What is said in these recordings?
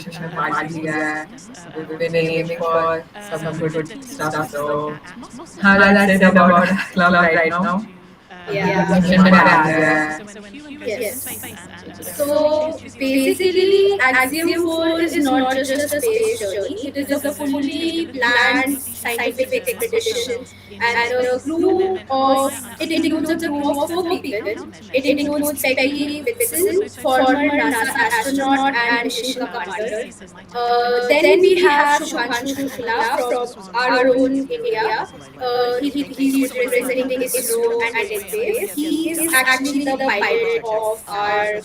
party there. We've been aiming for some good stuff. So, how that's it about our club right now. Yeah. Mission plans there. Yes. So basically, Axiom 4 is not just a space journey, it is a fully planned scientific expedition. And the crew of it includes a crew of four people. It includes Peggy Whitson, former NASA astronaut and mission commander. Then we have Shubhanshu Shukla from our own India. He's representing ISRO and space. He is actually the pilot of our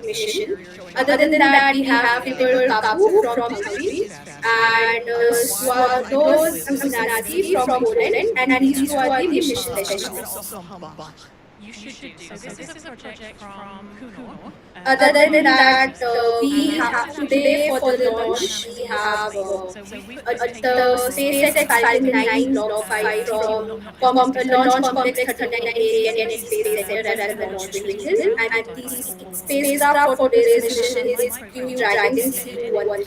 mission. Other than that, we have Tipper Kapu from Hungary and Swados Uznazi from Poland, and these two are the mission specialists. Other than that, we have today for the launch, we have the SpaceX Falcon 9 Block 5 from Launch Complex 39A Kennedy Space Center as a launch vehicle. And this spacecraft for today's mission is Crew Dragon C-130.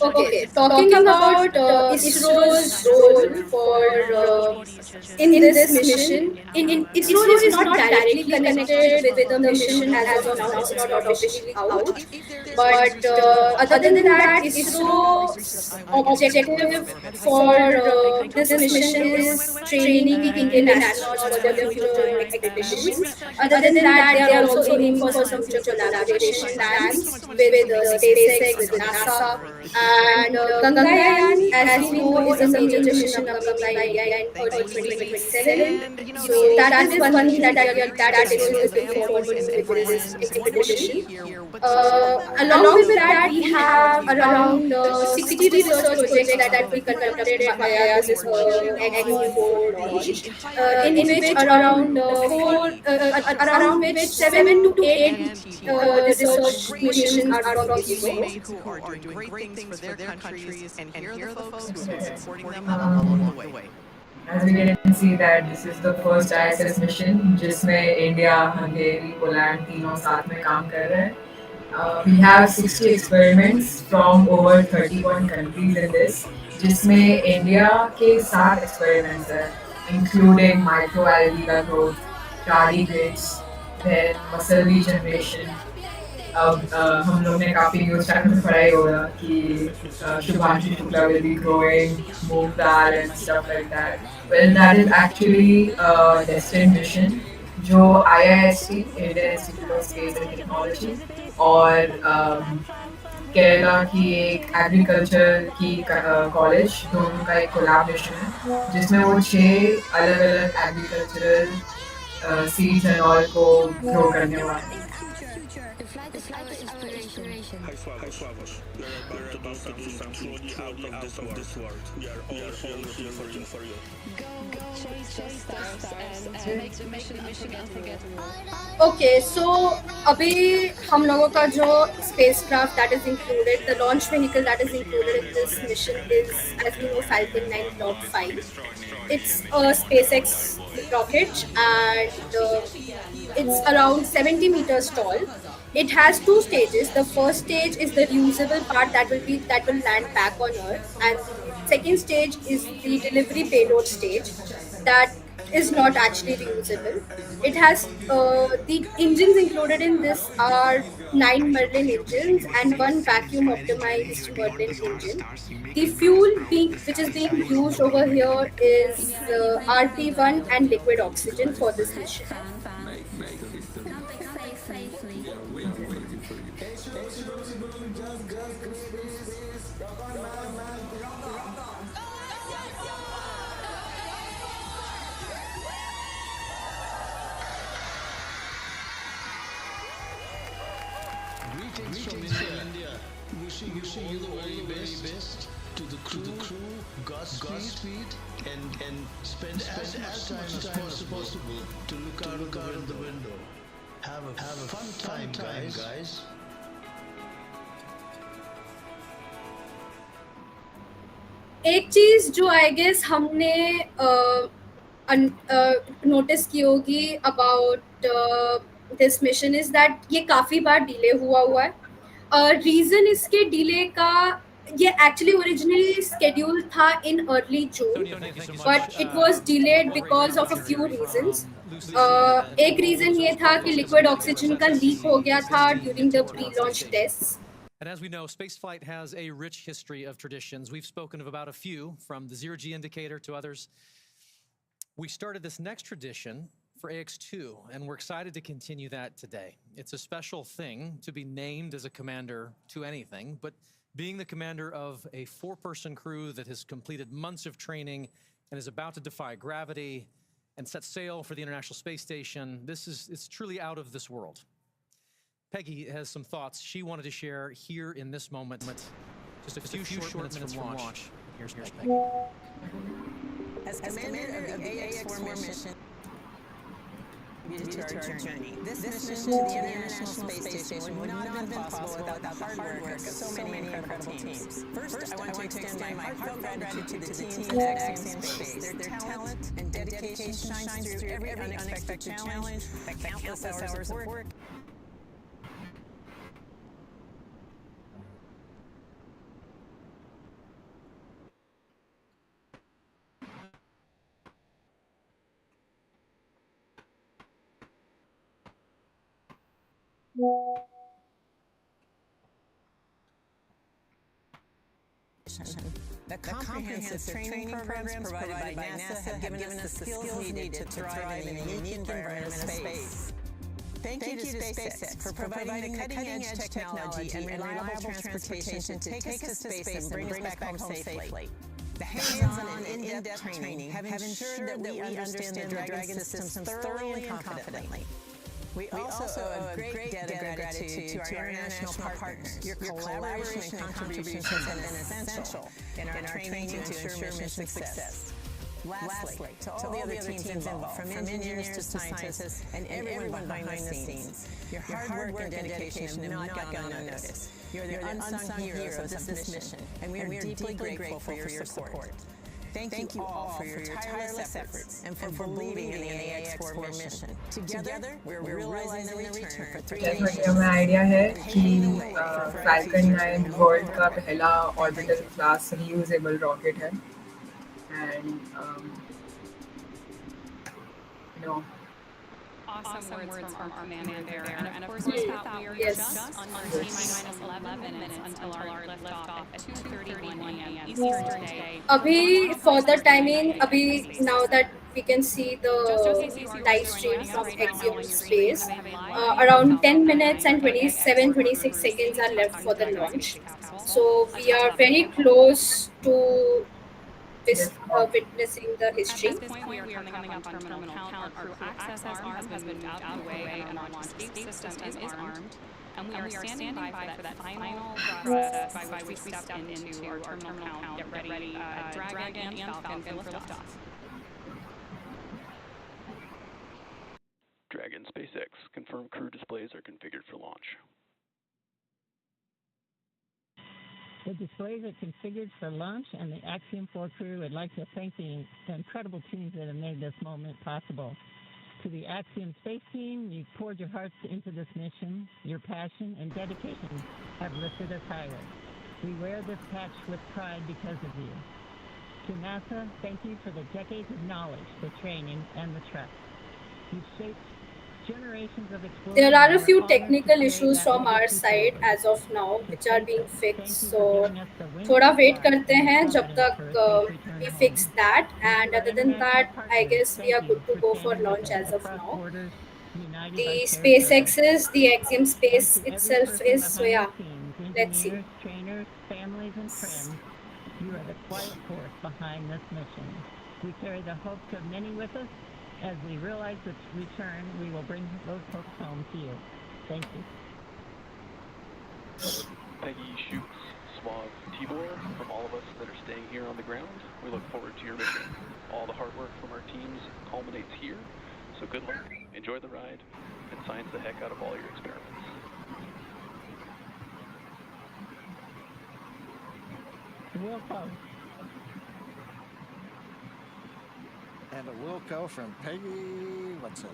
Okay, talking about ISRO's role for in this mission. In ISRO is not directly connected with the mission as of now. It's not officially out. But other than that, ISRO's objective for this mission is training Indian astronauts for their future expeditions. Other than that, they are also aiming for some future collaboration plans with SpaceX, with NASA, and Gangayaan, as we know, is a major mission upcoming by India in early 2027. So that is one thing that is looking forward to with this expedition. Along with that, we have around 60 research projects that we conducted via this Axiom 4 launch, in which around which 7 to 8 research missions are from ISRO. Who are doing great things for their countries, and here are the folks who are supporting them along the way. As we can see that this is the first ISS mission जिसमें India, Hungary, Poland तीनों साथ में काम कर रहे हैं. We have 60 experiments from over 31 countries in this, जिसमें India के 7 experiments हैं, including microalgae growth, tardigrades, then muscle regeneration. अब हम लोग ने काफ़ी न्यूज़ चैनल में पढ़ा ही होगा कि Shubhanshu Shukla will be growing, move that and stuff like that. Well, that is actually a destined mission जो IIST, Indian Institute of Space and Technology, और केरला की एक एग्रीकल्चर की कॉलेज दोनों का एक कोलैबोरेशन है जिसमें वो 6 अलग-अलग एग्रीकल्चरल सीड्स एंड ऑल को ग्रो करने वाले हैं. Hi Slavos, we are about to do something truly out of this world. We are all here rooting for you. Go chase the stars and make the mission unforgettable. Okay, so अभी हम लोगों का जो spacecraft that is included, the launch vehicle that is included in this mission is, as we know, Falcon 9 Block 5. It's a SpaceX rocket and it's around 70 meters tall. It has 2 stages. The first stage is the reusable part that will land back on Earth, and second stage is the delivery payload stage that is not actually reusable. It has the engines included in this are 9 Merlin engines and 1 vacuum optimized Merlin engine. The fuel which is being used over here is RP1 and liquid oxygen for this mission. Greetings from India. Wishing you the very best to the crew, Godspeed, and spend as much time as possible to look out of the window. Have a fun time, guys. एक चीज जो I guess हमने notice की होगी about this mission is that ये काफी बार delay हुआ है। रीजन इसके डिले का, ये एक्चुअली ओरिजिनली स्केड्यूल था in early June, but it was delayed because of a few reasons. एक रीजन ये था कि लिक्विड ऑक्सीजन का लीक हो गया था during the pre launch test. And as we know, spaceflight has a rich history of traditions. We've spoken of about a few, from the zero-G indicator to others. We started this next tradition for AX2, and we're excited to continue that today. It's a special thing to be named as a commander to anything, but being the commander of a 4-person crew that has completed months of training and is about to defy gravity and set sail for the International Space Station, it's truly out of this world. Peggy has some thoughts she wanted to share here in this moment. Just a few short minutes from launch. Here's Peggy. As commander of the AX4 mission, to our journey. This mission to the International Space Station would not have been possible without the hard work of so many incredible teams. First, I want to extend my heartfelt gratitude to the teams at Axiom Space. Their talent and dedication shines through every unexpected challenge, the countless hours of work. The comprehensive training programs provided by NASA have given us the skills needed to thrive in the unique environment of space. Thank you to SpaceX for providing the cutting-edge technology and reliable transportation to take us to space and bring us back home safely. The hands-on and in-depth training have ensured that we understand the Dragon systems thoroughly and confidently. We also owe a great debt of gratitude to our international partners. Your collaboration and contributions have been essential in our training to ensure mission success. Lastly, to all the other teams involved, from engineers to scientists and everyone behind the scenes, your hard work and dedication have not gone unnoticed. You're the unsung heroes of this mission, and we are deeply grateful for your support. Thank you all for your tireless efforts and for believing in the AX4 mission. Together, we're realizing the return for 3 जैसा कि nations. हमें idea है कि Falcon 9 world का पहला orbital class reusable rocket है, and you know Awesome words from our commander there. And of course, that we are Yes. just on T-minus 11 minutes until our liftoff at 2:31 a.m. Eastern Day. अभी for the timing, अभी now that we can see the live stream from Axiom Space, around 10 minutes and 26 seconds are left for the launch. So we are very close to witnessing the history. At this point, we are coming up on terminal count. Our crew access arm has been moved out of the way, and our launch escape system is armed. And we are standing by for that final process by which we step into our terminal count, get ready, Dragon and Falcon for liftoff. Dragon SpaceX, confirmed crew displays are configured for launch. The displays are configured for launch, and the Axiom 4 crew would like to thank the incredible teams that have made this moment possible. To the Axiom Space team, you poured your hearts into this mission. Your passion and dedication have lifted us higher. We wear this patch with pride because of you. To NASA, thank you for the decades of knowledge, the training, and the trust. You've shaped generations of explorers. There are a and few we're honored to technical carry issues that from our legacy side forward. as of now, which are being fixed. So So थोड़ा wait करते हैं जब तक we fix that, and other than that, I guess we are good to go for launch as of now. The SpaceX's, the Axiom Space itself is, so yeah, let's see. Trainers, families, and friends, you are the quiet force behind this mission. We carry the hopes of many with us. As we realize its return, we will bring those hopes home to you. Thank you. Peggy shoots Swav Tibor from all of us that are staying here on the ground. We look forward to your mission. All the hard work from our teams culminates here. So good luck, enjoy the ride, and science the heck out of all your experiments. Will close. And it will go from Peggy, what's it?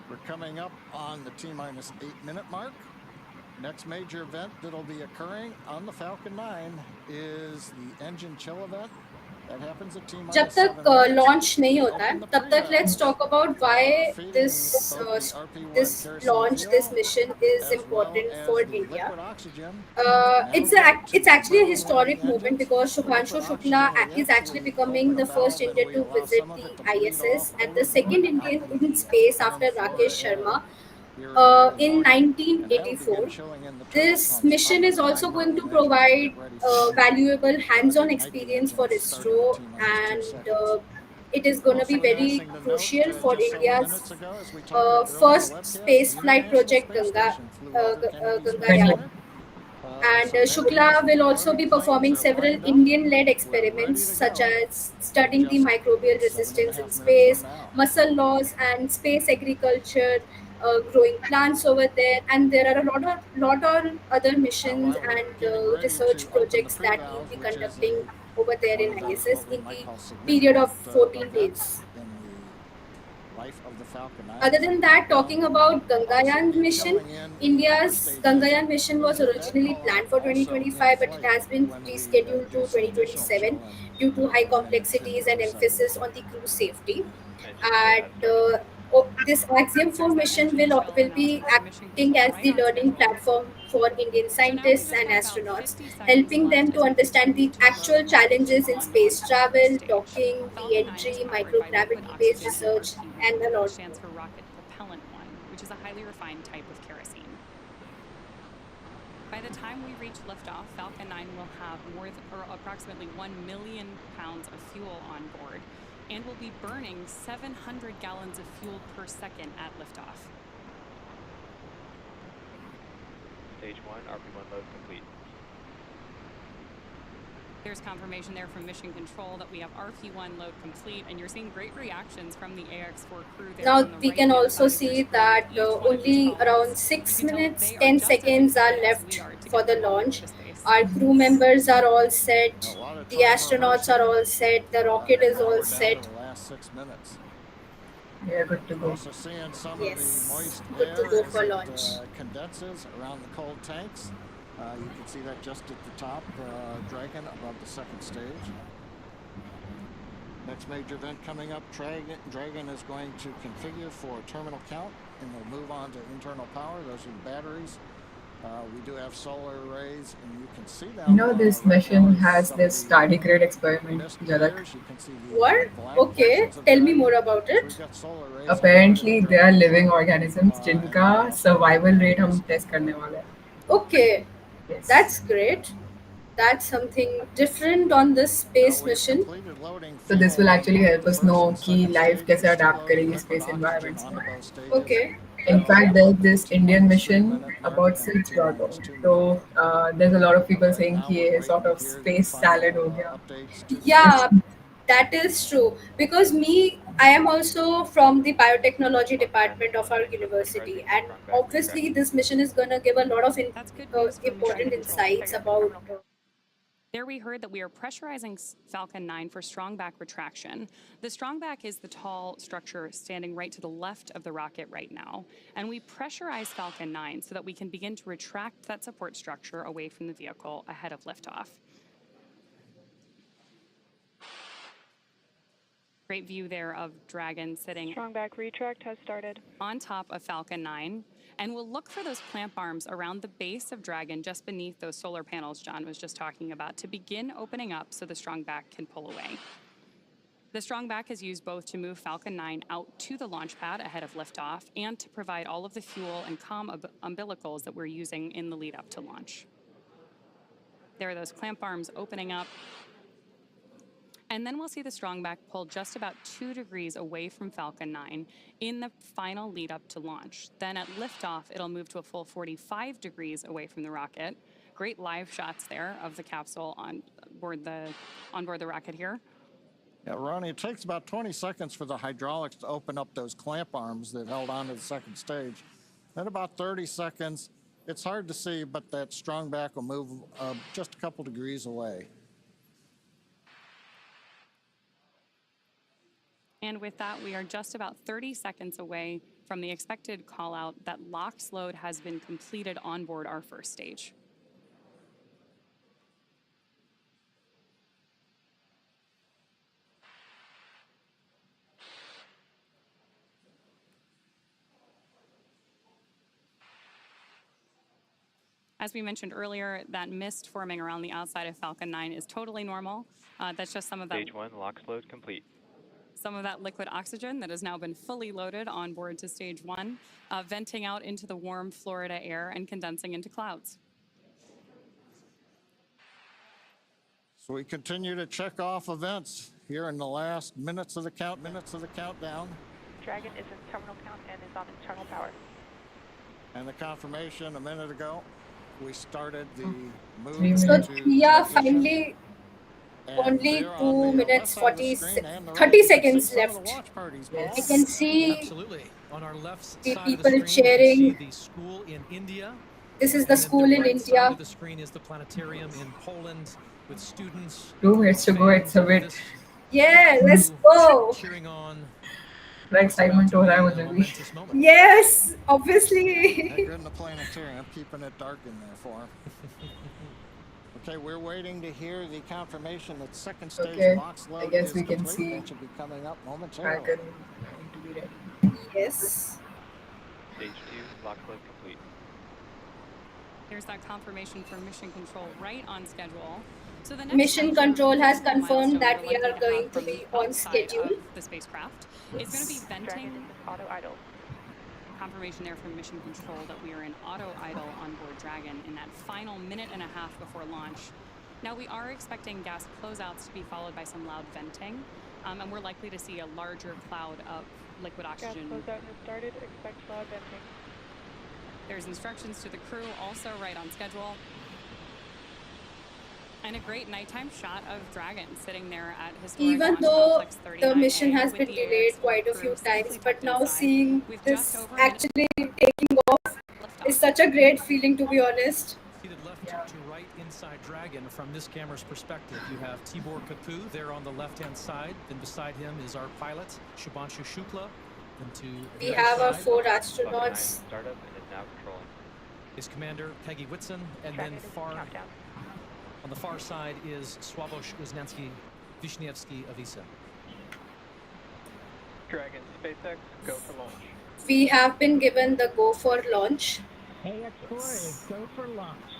We're coming up on the T-minus 8-minute mark. Next major event that'll be occurring on the Falcon 9 is the engine chill event. That happens at T-minus जब 7 तक minutes. Launch नहीं होता है Open the तब तक let's pre-valves. talk about why Feeding both the RP-1 kerosene launch, fuel, this mission is as well important as for the India. liquid oxygen. It's actually a historic moment engines. because The Shubhanshu liquid Shukla oxygen is actually we becoming open a the first valve and Indian we to allow visit some of it to the bleed ISS off and the overboard second out Indian in in the space warm after Florida Rakesh air Sharma here in California. And that'll 1984. begin chilling in the turbo This pumps mission up is at also 9 going to million engines provide get ready for engine. valuable hands-on Ignite the experience for engines starting at ISRO, T-minus 2 and seconds. it is going to be Also very interesting to note, crucial for just several minutes India's ago, as we talked about earlier in the first webcast, space the flight International project Space Station flew over Kennedy's Space Twenty. Gangayaan. Center. And So that Shukla means will the also Army be planes performing are several lined up. Indian-led We're experiments ready to such go as in studying the just microbial 7.5 resistance in minutes space, from now. muscle loss, and space agriculture, growing plants over there. And there are lot of other missions While we're and getting ready research to open the projects that we'll pre-valves, be which is conducting over there one in of those ISS what we in might the call period of significant 14 events days. in the life of the Falcon 9. Other than that, talking about Gangayaan be mission, chilling in the upper India's stage Gangayaan engine. mission We was had that originally call planned out for also 2025, but it mid-flight has been when we rescheduled to did some initial 2027 chilling due to high minutes complexities into and the session. emphasis on the crew safety. Engine chill has And started. this Axiom 4 There's that mission engine chill will be announcement from Mission acting Control as right the on learning schedule. platform for Indian So now we've scientists just and got about astronauts, 50 seconds helping them left to as we understand the continue to actual load modules challenges in onto our space launch travel, stage. docking, Falcon 9 is re-entry, powered by liquid microgravity-based oxygen and research, and a RP1, which lot stands more. for Rocket Propellant 1, which is a highly refined type of kerosene. By the time we reach liftoff, Falcon 9 will have approximately 1 million pounds of fuel on board and will be burning 700 gallons of fuel per second at liftoff. Stage 1, RP1 load complete. There's confirmation there from Mission Control that we have RP1 load complete, and you're seeing great reactions from the AX4 crew there Now on the we can right-hand also side of your see screen. that Each one of these only around columns, 6 you can tell minutes, they are 10 just as seconds are excited as we left are to for get the them all launch. into space. Our crew members are all set, A lot of the time astronauts are rehearsing. all set, the rocket is Now all we're down set. to the last 6 minutes. We are good to We're go. also seeing some Yes, of the moist good to air go as for it launch. condenses around the cold tanks. You can see that just at the top, Dragon above the second stage. Next major event coming up, Dragon is going to configure for terminal count, and we'll move on to internal power. Those are the batteries. We do have solar arrays, and you can see them. You know, this Right now mission is has some of this the tardigrade experiment, mist Jalak. layers. You can see the What? black Okay, portions of tell me Dragon. more about So it. we've got solar arrays Apparently, they are Dragon living core, organisms and जिनका then also survival the rate हम batteries. test करने वाले हैं. Okay, Yes. that's great. That's something different on this Now space we've mission. completed loading So this fuel will on actually both help the us first know and कि second life stage. कैसे We're still adapt loading करेगी liquid space oxygen environments onto में. both stages. Okay. In fact, there's this Indian T-minus mission 3-minute mark about and the Silk Road. T-minus 2-minute So mark. there's a lot of people Right saying now कि we're ये sort waiting to of hear the space salad final हो गया. updates to the Yeah, mission. that is true. Because I am also from the biotechnology department of our university, and obviously this mission is gonna give a lot of That's good news from Mission important Control. insights about. There we heard that we are pressurizing Falcon 9 for strong back retraction. The strong back is the tall structure standing right to the left of the rocket right now. And we pressurize Falcon 9 so that we can begin to retract that support structure away from the vehicle ahead of liftoff. Great view there of Dragon sitting Strong back retract has started on top of Falcon 9. And we'll look for those clamp arms around the base of Dragon, just beneath those solar panels John was just talking about, to begin opening up so the strong back can pull away. The strong back is used both to move Falcon 9 out to the launch pad ahead of liftoff and to provide all of the fuel and comm umbilicals that we're using in the lead up to launch. There are those clamp arms opening up. And then we'll see the strong back pull just about 2 degrees away from Falcon 9 in the final lead up to launch. Then at liftoff, it'll move to a full 45 degrees away from the rocket. Great live shots there of the capsule on board the rocket here. Yeah, Ronnie, it takes about 20 seconds for the hydraulics to open up those clamp arms that held on to the second stage. Then about 30 seconds, it's hard to see, but that strong back will move just a couple degrees away. And with that, we are just about 30 seconds away from the expected call out that LOX load has been completed on board our first stage. As we mentioned earlier, that mist forming around the outside of Falcon 9 is totally normal. That's just some of that. Stage 1, LOX load complete. Some of that liquid oxygen that has now been fully loaded on board to stage 1, venting out into the warm Florida air and condensing into clouds. So we continue to check off events here in the last minutes of the countdown. Dragon is in terminal count and is on internal power. And the confirmation a minute ago, we started the move. 3 So minutes. yeah, finally And only there on 2 the minutes, left side of the 40 screen and the 30 right, you can seconds see some of the left. watch parties Yes. I below. can see Absolutely. On our left the side people of the screen, cheering. you can see the school in India. This is the And then school the in right side India. of the screen is the planetarium in Poland with students. 2 minutes to go, it's a fans of bit. this Yeah, let's crew go. cheering on. The excitement हो रहा है a मुझे भी. momentous moment. Yes, obviously. They're good in the planetarium, keeping it dark in there for them. Okay, we're waiting to hear the confirmation that second stage Okay, LOX I load guess is we can complete. see That should be coming up momentarily. Dragon going to be ready. Yes. Stage 2, LOX load complete. Here's that confirmation from Mission Control right on schedule. So the next Mission major Control has physical confirmed milestone that we're we are likely to going have to from be the on outside schedule. of the spacecraft is going to be Dragon venting. is in auto idle. Confirmation there from Mission Control that we are in auto idle on board Dragon in that final minute and a half before launch. Now we are expecting gas closeouts to be followed by some loud venting, and we're likely to see a larger cloud of liquid Gas oxygen. closeout has started. Expect loud venting. There's instructions to the crew, also right on schedule. And a great nighttime shot of Dragon sitting there at historic Even launch though complex 39A the mission has with been the delayed AX4 quite a crew few safely times, tucked but now inside, seeing with this just over a minute actually taking off liftoff. is such a great feeling, to be honest. Seated left Yeah. to right inside Dragon from this camera's perspective. You have Tibor Kapu there on the left-hand side. Then beside him is our pilot, Shubhanshu Shukla. Then to We the have other our side 4 Falcon 9 astronauts. startup and is now controlling. is Commander Peggy Whitson. And Dragon then is in far countdown. on the far side is Sławosz Wisniewski of ESA. Dragon, SpaceX, go for launch. We have been given the go for launch. AX4 is go for launch.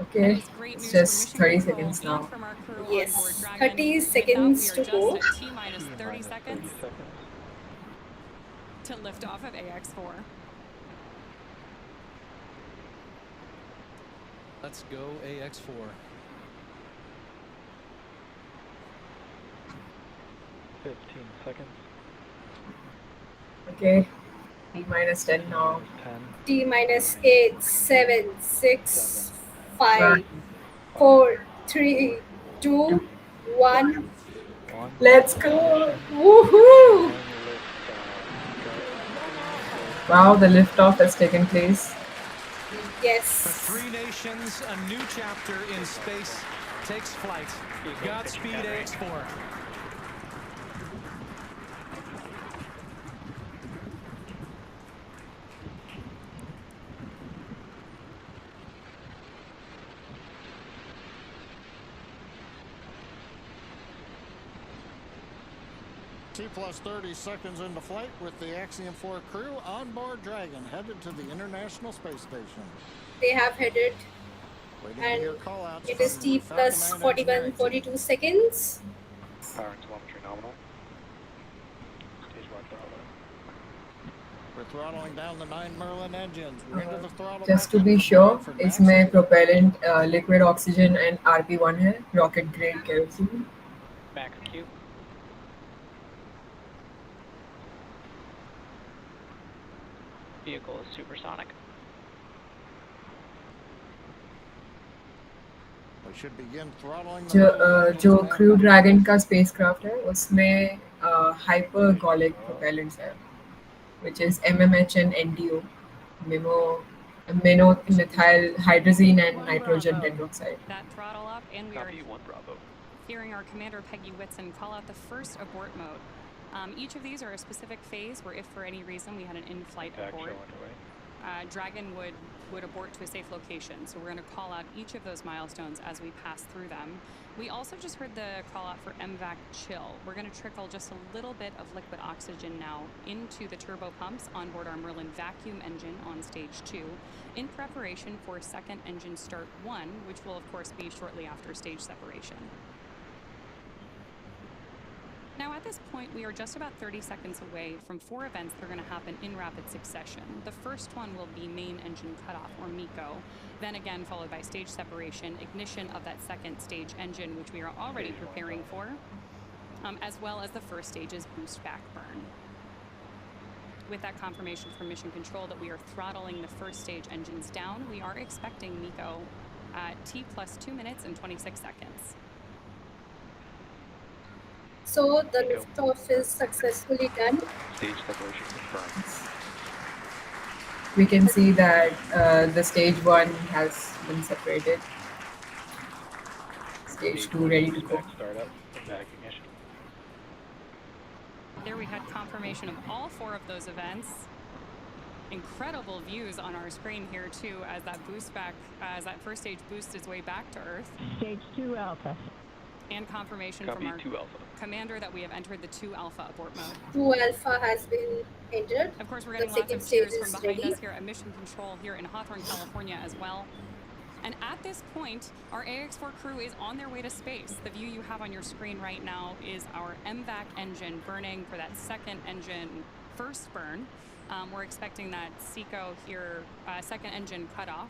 Okay, That is great it's news just for 30 Mission Control seconds and now. from our crew Yes, on board Dragon. 30 With that, seconds we are to just go. at T-minus 30 seconds to lift off of AX4. Let's go AX4. Seconds. Okay, T minus 10 now. 10. T minus 8, 7, 6, 5, 4, 3, 2, 1. Let's go! Woohoo! Wow, the liftoff has taken place. For Yes. 3 nations, a new chapter in space takes flight. Godspeed AX4. T plus 30 seconds into flight with the Axiom 4 crew on board Dragon, headed to the International Space Station. They have headed, Waiting to and hear call-outs it is from T the Falcon plus 9 41, engineering team. 42 seconds. Power and telemetry nominal. Stage 1 throttle. We're throttling down the 9 Merlin engines. We're into the throttle. Just to back be in sure, for इसमें maximum. propellant liquid oxygen and RP1 है, rocket grade kerosene. Max Q. Vehicle is supersonic. We should begin throttling the जो Merlin engines जो now. Crew dragon का spacecraft है उसमें hypergolic propellants है, which is MMH and NDO, monomethyl hydrazine and nitrogen tetroxide. That throttle up, and we are Copy 1 Bravo. hearing our commander, Peggy Whitson, call out the first abort mode. Each of these are a specific phase where if for any reason we had an in-flight abort, Dragon would abort to a safe location. So we're going to call out each of those milestones as we pass through them. We also just heard the call out for MVAC chill. We're going to trickle just a little bit of liquid oxygen now into the turbo pumps on board our Merlin vacuum engine on stage 2 in preparation for second engine start 1, which will of course be shortly after stage separation. Now at this point, we are just about 30 seconds away from 4 events that are going to happen in rapid succession. The first one will be main engine cutoff, or MECO, then again followed by stage separation, ignition of that second stage engine, which we are already preparing for, as well as the first stage's boost back burn. With that confirmation from mission control that we are throttling the first stage engines down, we are expecting MECO at T plus 2 minutes and 26 seconds. So the liftoff is successfully done. Stage separation confirmed. We can see that the stage 1 has been separated. Stage 2 ready to go. Startup and back ignition. There we had confirmation of all 4 of those events. Incredible views on our screen here too, as that that first stage boosts its way back to Earth. Stage 2 Alpha. And confirmation Copy, from our 2 Alpha. commander that we have entered the 2 Alpha abort mode. 2 Alpha has been entered. Of course, we're getting The lots of second cheers stage from is behind ready. us here at Mission Control here in Hawthorne, California as well. And at this point, our AX4 crew is on their way to space. The view you have on your screen right now is our MVAC engine burning for that second engine first burn. We're expecting that SECO here, second engine cutoff,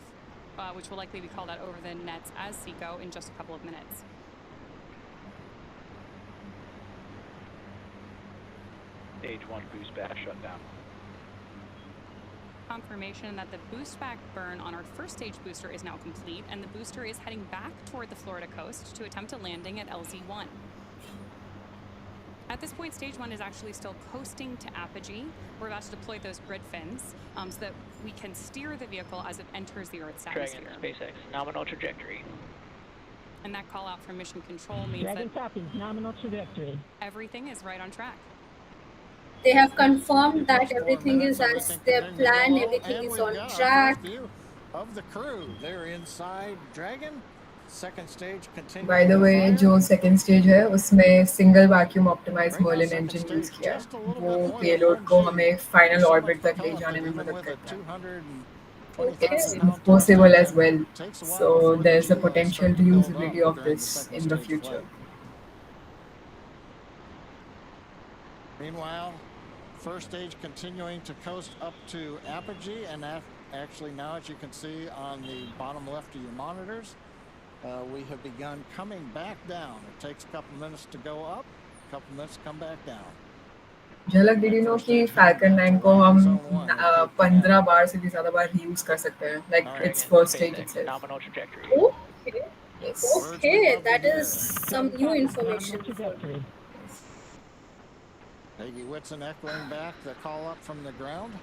which will likely be called out over the nets as SECO in just a couple of minutes. Stage 1 boost back shut down. Confirmation that the boost back burn on our first stage booster is now complete, and the booster is heading back toward the Florida coast to attempt a landing at LZ1. At this point, stage 1 is actually still coasting to apogee. We're about to deploy those grid fins so that we can steer the vehicle as it enters the Earth's atmosphere. Dragon, SpaceX, nominal trajectory. And that call out from mission control means Dragon that copies, nominal trajectory. everything is right on track. They have confirmed that everything is as their plan, everything is on track. Of the crew, they're inside Dragon. Second stage continues. By the way, जो second stage है उसमें single vacuum optimized Merlin engine use किया है. वो payload को हमें final orbit तक ले जाने में मदद करता है. It's possible as well. So there's a potential reusability of this in the future. Meanwhile, first stage continuing to coast up to apogee, and actually now, as you can see on the bottom left of your monitors, we have begun coming back down. It takes a couple minutes to go up, a couple minutes to come back down. झलक did you know कि Falcon 9 को हम 15 बार से भी ज़्यादा बार reuse कर सकते हैं, like its first stage itself. Nominal trajectory. Okay. Yes. Okay, that is some new information. Peggy Whitson echoing back the call up from the ground.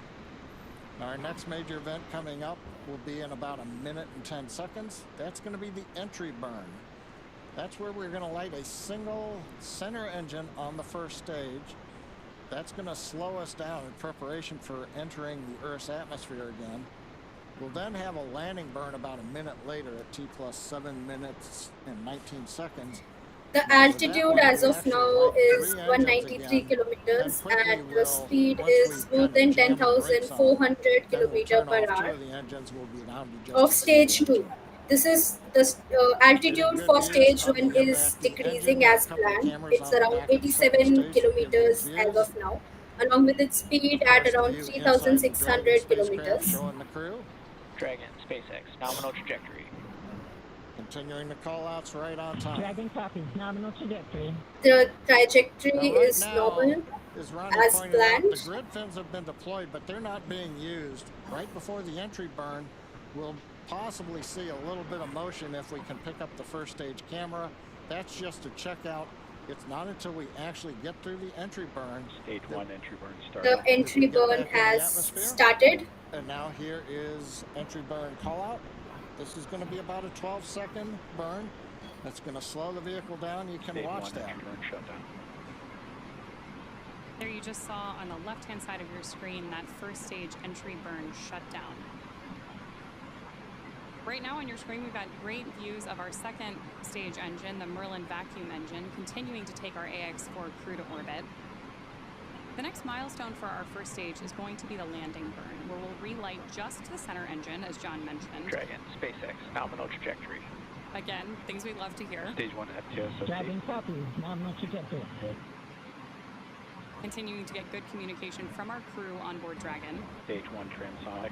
Our next major event coming up will be in about 1 minute and 10 seconds. That's going to be the entry burn. That's where we're going to light a single center engine on the first stage. That's going to slow us down in preparation for entering the Earth's atmosphere again. We'll then have a landing burn about 1 minute later at T plus 7 minutes and 19 seconds. The altitude as of now is 193 kilometers and the speed is more than 10,400 kilometers per hour of stage 2. This is the altitude for stage 1 is decreasing as planned. It's around 87 kilometers as of now, along with its speed at around 3,600 kilometers. Dragon, SpaceX, nominal trajectory. Continuing the call-outs right on time. Dragon copies, nominal trajectory. The trajectory is normal as planned. The grid fins have been deployed, but they're not being used. Right before the entry burn, we'll possibly see a little bit of motion if we can pick up the first stage camera. That's just to check out. It's not until we actually get through the entry burn. Stage 1 entry burn started. The entry burn has started. And now here is entry burn call out. This is going to be about a 12-second burn. That's going to slow the vehicle down. You can watch that. Shutdown. There you just saw on the left-hand side of your screen that first stage entry burn shutdown. Right now on your screen, we've got great views of our second stage engine, the Merlin vacuum engine, continuing to take our AX-4 crew to orbit. The next milestone for our first stage is going to be the landing burn, where we'll relight just the center engine, as John mentioned. Dragon, SpaceX, nominal trajectory. Again, things we love to hear. Stage 1 FTS. Dragon copy, nominal trajectory. Continuing to get good communication from our crew on board Dragon. Stage 1 transonic.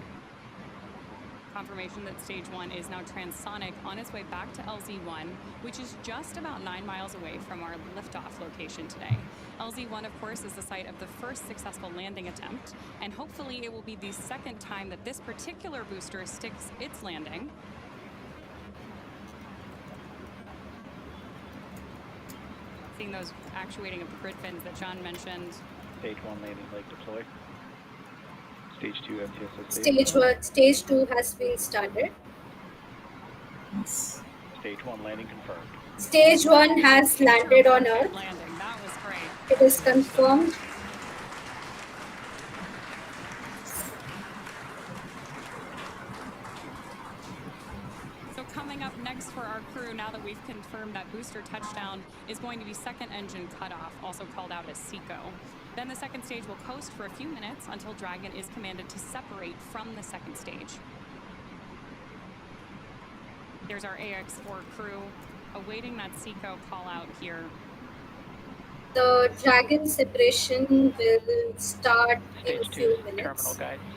Confirmation that stage 1 is now transonic on its way back to LZ-1, which is just about 9 miles away from our liftoff location today. LZ-1, of course, is the site of the first successful landing attempt, and hopefully it will be the second time that this particular booster sticks its landing. Seeing those actuating of the grid fins that John mentioned. Stage 1 landing leg deployed. Stage 2 FTS. Stage 2 has been started. Stage 1 landing confirmed. Stage 1 has landed on Earth. Landing, that was great. It is confirmed. So coming up next for our crew, now that we've confirmed that booster touchdown, is going to be second engine cutoff, also called out as SECO. Then the second stage will coast for a few minutes until Dragon is commanded to separate from the second stage. There's our AX-4 crew awaiting that SECO call out here. The Dragon separation will start in a few minutes. Terminal guidance.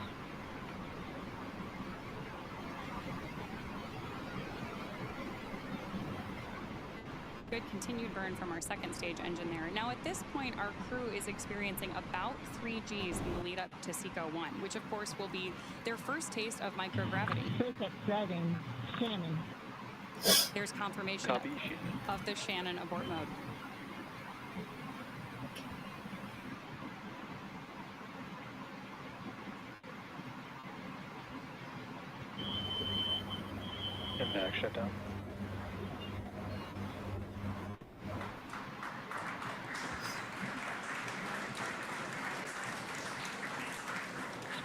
Good continued burn from our second stage engine there. Now at this point, our crew is experiencing about 3 Gs in the lead up to SECO 1, which of course will be their first taste of microgravity. SpaceX Dragon, Shannon. There's confirmation of the Shannon abort mode. Impact shutdown.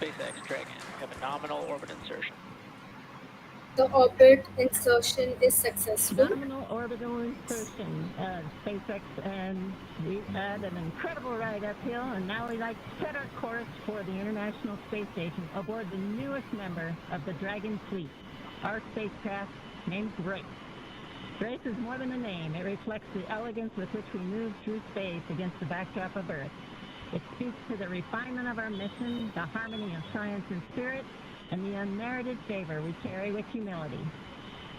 SpaceX Dragon, have a nominal orbit insertion. The orbit insertion is successful. Nominal orbital insertion. SpaceX, and we had an incredible ride uphill, and now we like to set our course for the International Space Station aboard the newest member of the Dragon fleet, our spacecraft named Grace. Grace is more than a name. It reflects the elegance with which we move through space against the backdrop of Earth. It speaks to the refinement of our mission, the harmony of science and spirit, and the unmerited favor we carry with humility.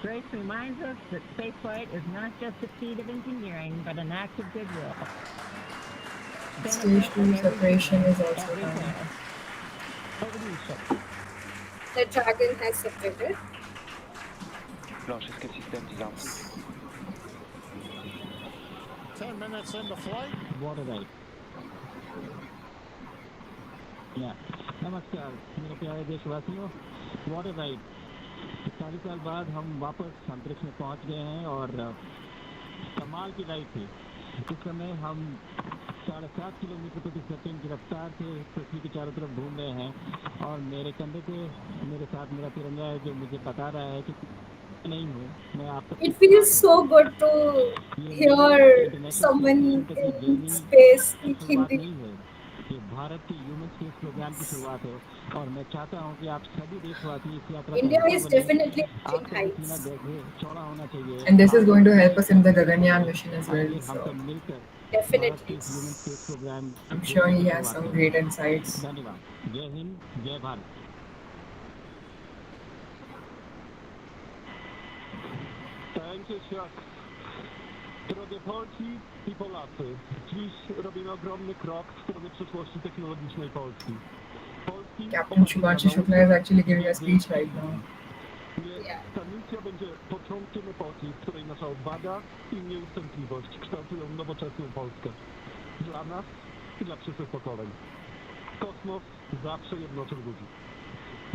Grace reminds us that spaceflight is not just a feat of engineering, but an act of goodwill. Stage 2 separation is also done. Over to you, Shukla. The Dragon has separated. Blanchesque système disarmé. 10 minutes into flight. Water right. नमस्कार मेरे प्यारे देशवासियों, water ride 40 साल बाद हम वापस अंतरिक्ष में पहुंच गए हैं और कमाल की राइड थी। इस समय हम 7.5 किलोमीटर प्रति सेकंड की रफ्तार से पृथ्वी के चारों तरफ घूम रहे हैं और मेरे कंधे पे मेरे साथ मेरा तिरंगा है जो मुझे बता रहा है कि नहीं हूँ मैं आपको। It feels so good to hear someone in space speak Hindi. ये भारत के ह्यूमन स्पेस प्रोग्राम की शुरुआत है और मैं चाहता हूं कि आप सभी देशवासी इस यात्रा India is definitely reaching heights. चौड़ा होना चाहिए। And this is going to help us in the Gaganyaan mission as well. हम So सब मिलकर Definitely. Human space programme I'm sure he has some great insights. धन्यवाद। जय हिंद, जय Bharat. Thank you, Chuck. Drogie Polki i Polacy, dziś robimy ogromny krok w stronę przyszłości technologicznej Polski. Captain Shubhanshu Shukla is actually giving a speech right now. Ta misja będzie początkiem epoki, w której nasza odwaga i nieustępliwość kształtują nowoczesną Polskę. Dla nas i dla przyszłych pokoleń. Kosmos zawsze jednoczył ludzi.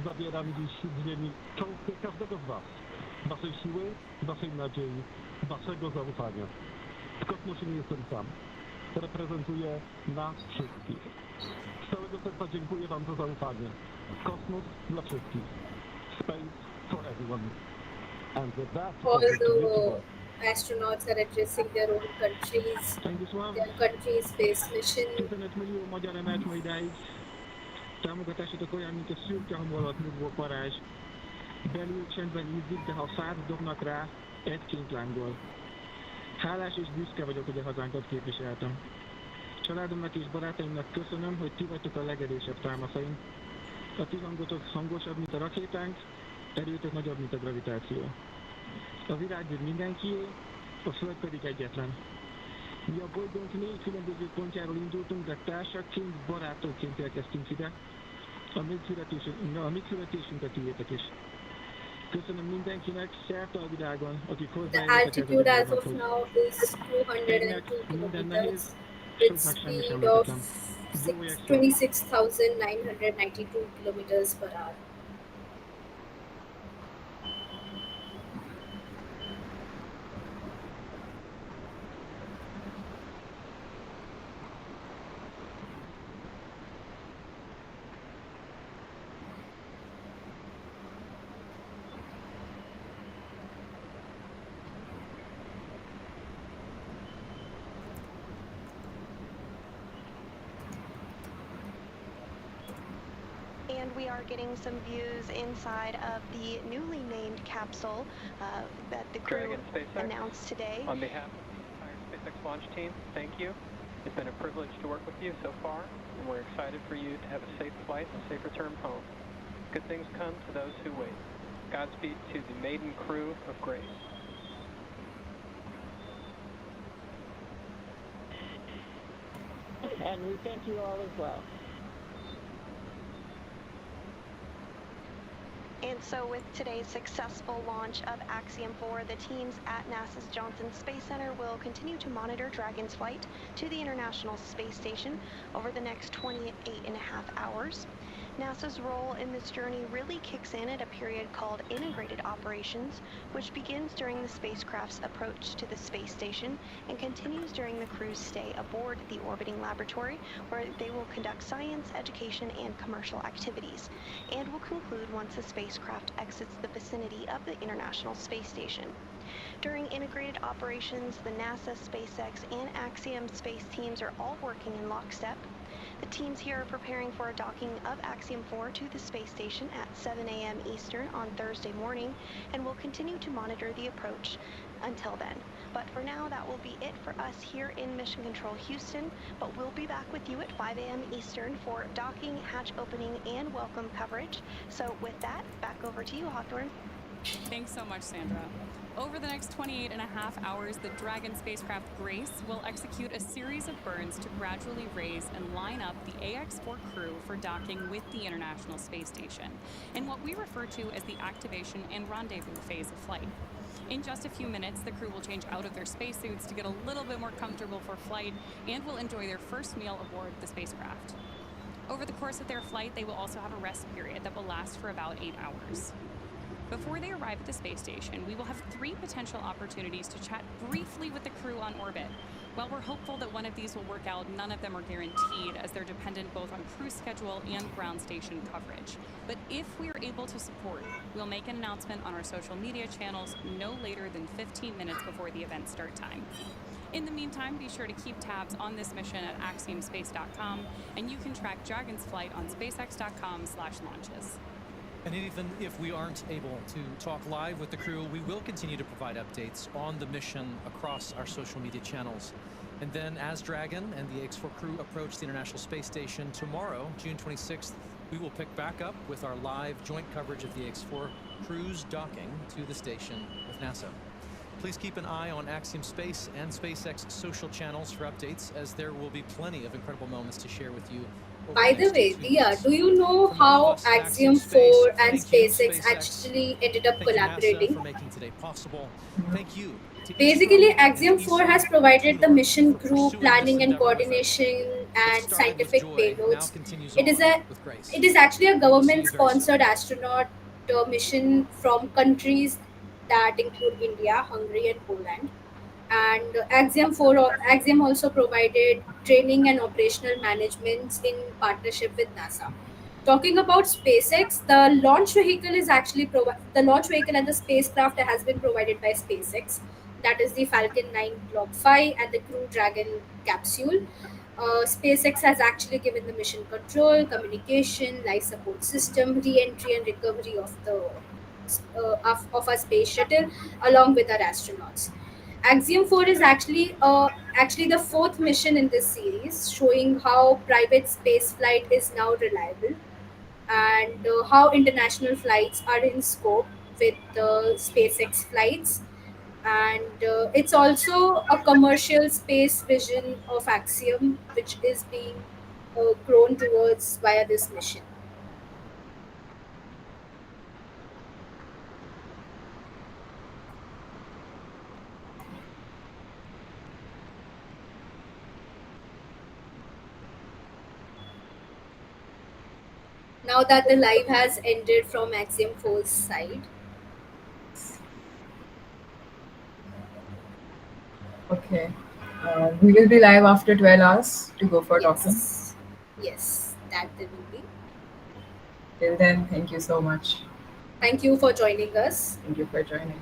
Zabieram dziś z ziemi cząstkę każdego z was. waszej siły, waszej nadziei, waszego zaufania. W kosmosie nie jestem sam. Reprezentuję nas wszystkich. Z całego serca dziękuję wam za zaufanie. Kosmos dla wszystkich. Space for everyone. And with that, All over to you, the Kiva. astronauts are addressing their own countries, their country's space mission. 15 millió magyar emelt ma idáig. Támogatásotok olyan, mint a szürke hamar alatt nyugvó parázs. Belül csendben ízik, de ha a fát dobnak rá, egyként lángol. Hálás és büszke vagyok, hogy a hazánkat képviseltem. Családomnak és barátaimnak köszönöm, hogy ti vagytok a legerősebb támaszaim. A ti hangotok hangosabb, mint a rakétánk, erőtök nagyobb, mint a gravitáció. A világűr mindenkié, a Föld pedig egyetlen. Mi a bolygónk 4 különböző pontjáról indultunk, de társaként, barátokként érkeztünk ide. A mi születésünk a tiétek is. Köszönöm mindenkinek szerte a világon, akik The hozzájönnek ez a altitude as of gyakorlathoz. now is 202 Minden kilometers nehéz, with soknak semmi speed sem of lehetetlen. Jó éjszakát! 26,992 kilometers per hour. And we are getting some views inside of the newly named capsule that the crew Dragon SpaceX, announced today. On behalf of the entire SpaceX launch team, thank you. It's been a privilege to work with you so far, and we're excited for you to have a safe flight and safe return home. Good things come to those who wait. Godspeed to the maiden crew of Grace. And we thank you all as well. And so with today's successful launch of Axiom 4, the teams at NASA's Johnson Space Center will continue to monitor Dragon's flight to the International Space Station over the next 28.5 hours. NASA's role in this journey really kicks in at a period called integrated operations, which begins during the spacecraft's approach to the space station and continues during the crew's stay aboard the orbiting laboratory, where they will conduct science, education, and commercial activities, and will conclude once the spacecraft exits the vicinity of the International Space Station. During integrated operations, the NASA, SpaceX, and Axiom Space teams are all working in lockstep. The teams here are preparing for a docking of Axiom 4 to the space station at 7 a.m. Eastern on Thursday morning, and will continue to monitor the approach until then. But for now, that will be it for us here in Mission Control Houston, but we'll be back with you at 5 a.m. Eastern for docking, hatch opening, and welcome coverage. So with that, back over to you, Hawthorne. Thanks so much, Sandra. Over the next 28.5 hours, the Dragon spacecraft Grace will execute a series of burns to gradually raise and line up the AX-4 crew for docking with the International Space Station, in what we refer to as the activation and rendezvous phase of flight. In just a few minutes, the crew will change out of their spacesuits to get a little bit more comfortable for flight and will enjoy their first meal aboard the spacecraft. Over the course of their flight, they will also have a rest period that will last for about 8 hours. Before they arrive at the space station, we will have 3 potential opportunities to chat briefly with the crew on orbit. While we're hopeful that one of these will work out, none of them are guaranteed, as they're dependent both on crew schedule and ground station coverage. But if we are able to support, we'll make an announcement on our social media channels no later than 15 minutes before the event start time. In the meantime, be sure to keep tabs on this mission at axiomspace.com, and you can track Dragon's flight on spacex.com/launches. And even if we aren't able to talk live with the crew, we will continue to provide updates on the mission across our social media channels. And then as Dragon and the AX-4 crew approach the International Space Station tomorrow, June 26th, we will pick back up with our live joint coverage of the AX-4 crew's docking to the station with NASA. Please keep an eye on Axiom Space and SpaceX social channels for updates, as there will be plenty of incredible moments to share with you. By the way, Dia, do you know how Axiom 4 and SpaceX actually ended up collaborating? Basically, Axiom 4 has provided the mission crew, planning and coordination, and scientific payloads. It is actually a government-sponsored astronaut mission from countries that include India, Hungary, and Poland. And Axiom also provided training and operational management in partnership with NASA. Talking about SpaceX, the launch vehicle and the spacecraft has been provided by SpaceX. That is the Falcon 9 Block 5 and the Crew Dragon capsule. SpaceX has actually given the mission control, communication, life support system, re-entry and recovery of a space shuttle along with our astronauts. Axiom 4 is actually the fourth mission in this series, showing how private space flight is now reliable and how international flights are in scope with SpaceX flights. And it's also a commercial space vision of Axiom, which is being grown towards via this mission. Now that the live has ended from Axiom 4's side. Okay. We will be live after 12 hours to go for talking. Yes, that there will be. Till then, thank you so much. Thank you for joining us. Thank you for joining.